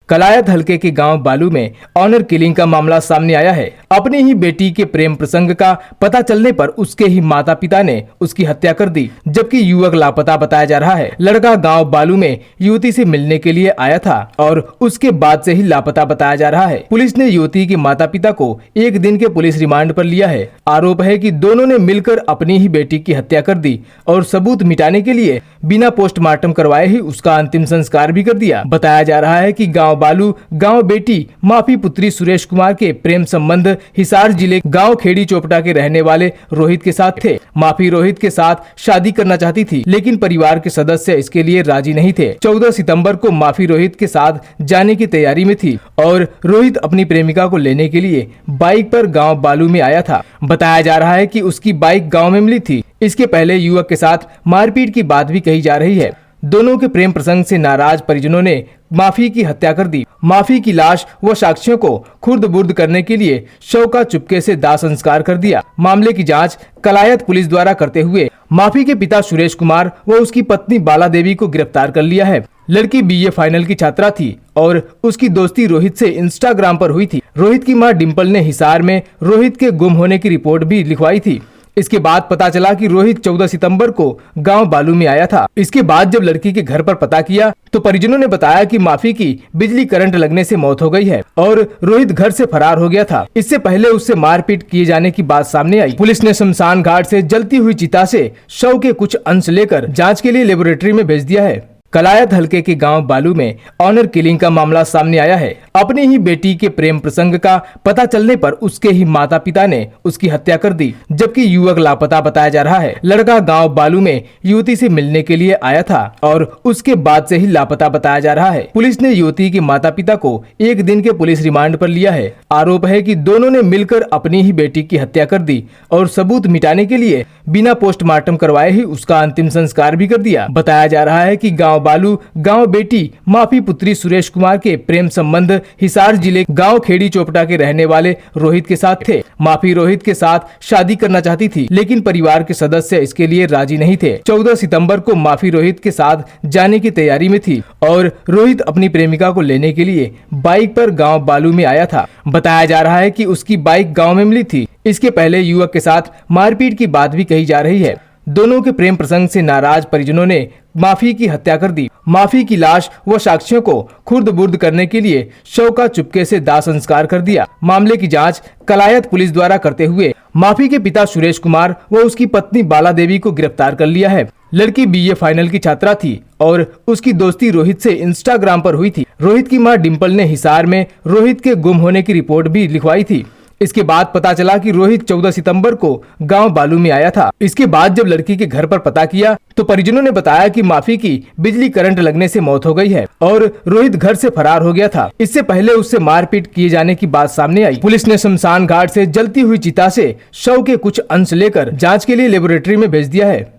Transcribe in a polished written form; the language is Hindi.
कलायत हलके के गांव बालू में ऑनर किलिंग का मामला सामने आया है। अपनी ही बेटी के प्रेम प्रसंग का पता चलने पर उसके ही माता पिता ने उसकी हत्या कर दी, जबकि युवक लापता बताया जा रहा है। लड़का गांव बालू में युवती से मिलने के लिए आया था और उसके बाद से ही लापता बताया जा रहा है। पुलिस ने युवती के माता पिता को 1 दिन के पुलिस रिमांड पर लिया है। आरोप है कि दोनों ने मिलकर अपनी ही बेटी की हत्या कर दी और सबूत मिटाने के लिए बिना पोस्टमार्टम करवाए ही उसका अंतिम संस्कार भी कर दिया। बताया जा रहा है कि गांव बालू गांव बेटी माफी पुत्री सुरेश कुमार के प्रेम संबंध हिसार जिले गांव खेड़ी चोपटा के रहने वाले रोहित के साथ थे। माफी रोहित के साथ शादी करना चाहती थी, लेकिन परिवार के सदस्य इसके लिए राजी नहीं थे। 14 सितंबर को माफी रोहित के साथ जाने की तैयारी में थी और रोहित अपनी प्रेमिका को लेने के लिए बाइक पर गांव बालू में आया था। बताया जा रहा है कि उसकी बाइक गांव में मिली थी। इसके पहले युवक के साथ मारपीट की बात भी कही जा रही है। दोनों के प्रेम प्रसंग से नाराज परिजनों ने माफी की हत्या कर दी। माफी की लाश व साक्ष्यों को खुर्द-बुर्द करने के लिए शव का चुपके से दाह संस्कार कर दिया। मामले की जांच कलायत पुलिस द्वारा करते हुए माफी के पिता सुरेश कुमार व उसकी पत्नी बाला देवी को गिरफ्तार कर लिया है। लड़की बीए फाइनल की छात्रा थी और उसकी दोस्ती रोहित से इंस्टाग्राम पर हुई थी। रोहित की मां डिम्पल ने हिसार में रोहित के गुम होने की रिपोर्ट भी लिखवाई थी। इसके बाद पता चला कि रोहित 14 सितंबर को गांव बालू में आया था। इसके बाद जब लड़की के घर पर पता किया तो परिजनों ने बताया कि माफी की बिजली करंट लगने से मौत हो गई है और रोहित घर से फरार हो गया था। इससे पहले उससे मारपीट किए जाने की बात सामने आई। पुलिस ने शमशान घाट से जलती हुई चिता से शव के कुछ अंश लेकर जांच के लिए लेबोरेटरी में भेज दिया है। कलायत हलके के गांव बालू में ऑनर किलिंग का मामला सामने आया है। अपनी ही बेटी के प्रेम प्रसंग का पता चलने पर उसके ही माता पिता ने उसकी हत्या कर दी, जबकि युवक लापता बताया जा रहा है। लड़का गांव बालू में युवती से मिलने के लिए आया था और उसके बाद से ही लापता बताया जा रहा है। पुलिस ने युवती के माता पिता को 1 दिन के पुलिस रिमांड पर लिया है। आरोप है कि दोनों ने मिलकर अपनी ही बेटी की हत्या कर दी और सबूत मिटाने के लिए बिना पोस्टमार्टम करवाए ही उसका अंतिम संस्कार भी कर दिया। बताया जा रहा है कि गांव बालू गांव बेटी माफी पुत्री सुरेश कुमार के प्रेम संबंध हिसार जिले गांव खेड़ी चोपटा के रहने वाले रोहित के साथ थे। माफी रोहित के साथ शादी करना चाहती थी, लेकिन परिवार के सदस्य इसके लिए राजी नहीं थे। 14 सितंबर को माफी रोहित के साथ जाने की तैयारी में थी और रोहित अपनी प्रेमिका को लेने के लिए बाइक पर गाँव बालू में आया था। बताया जा रहा है कि उसकी बाइक गाँव में मिली थी। इसके पहले युवक के साथ मारपीट की बात भी कही जा रही है। दोनों के प्रेम प्रसंग से नाराज परिजनों ने माफी की हत्या कर दी। माफी की लाश व साक्ष्यों को खुर्द-बुर्द करने के लिए शव का चुपके से दाह संस्कार कर दिया। मामले की जांच कलायत पुलिस द्वारा करते हुए माफी के पिता सुरेश कुमार व उसकी पत्नी बाला देवी को गिरफ्तार कर लिया है। लड़की बीए फाइनल की छात्रा थी और उसकी दोस्ती रोहित से इंस्टाग्राम पर हुई थी। रोहित की मां डिम्पल ने हिसार में रोहित के गुम होने की रिपोर्ट भी लिखवाई थी। इसके बाद पता चला कि रोहित 14 सितंबर को गांव बालू में आया था। इसके बाद जब लड़की के घर पर पता किया तो परिजनों ने बताया कि माफी की बिजली करंट लगने से मौत हो गई है और रोहित घर से फरार हो गया था। इससे पहले उससे मारपीट किए जाने की बात सामने आई। पुलिस ने शमशान घाट से जलती हुई चिता से शव के कुछ अंश लेकर जांच के लिए लेबोरेटरी में भेज दिया है।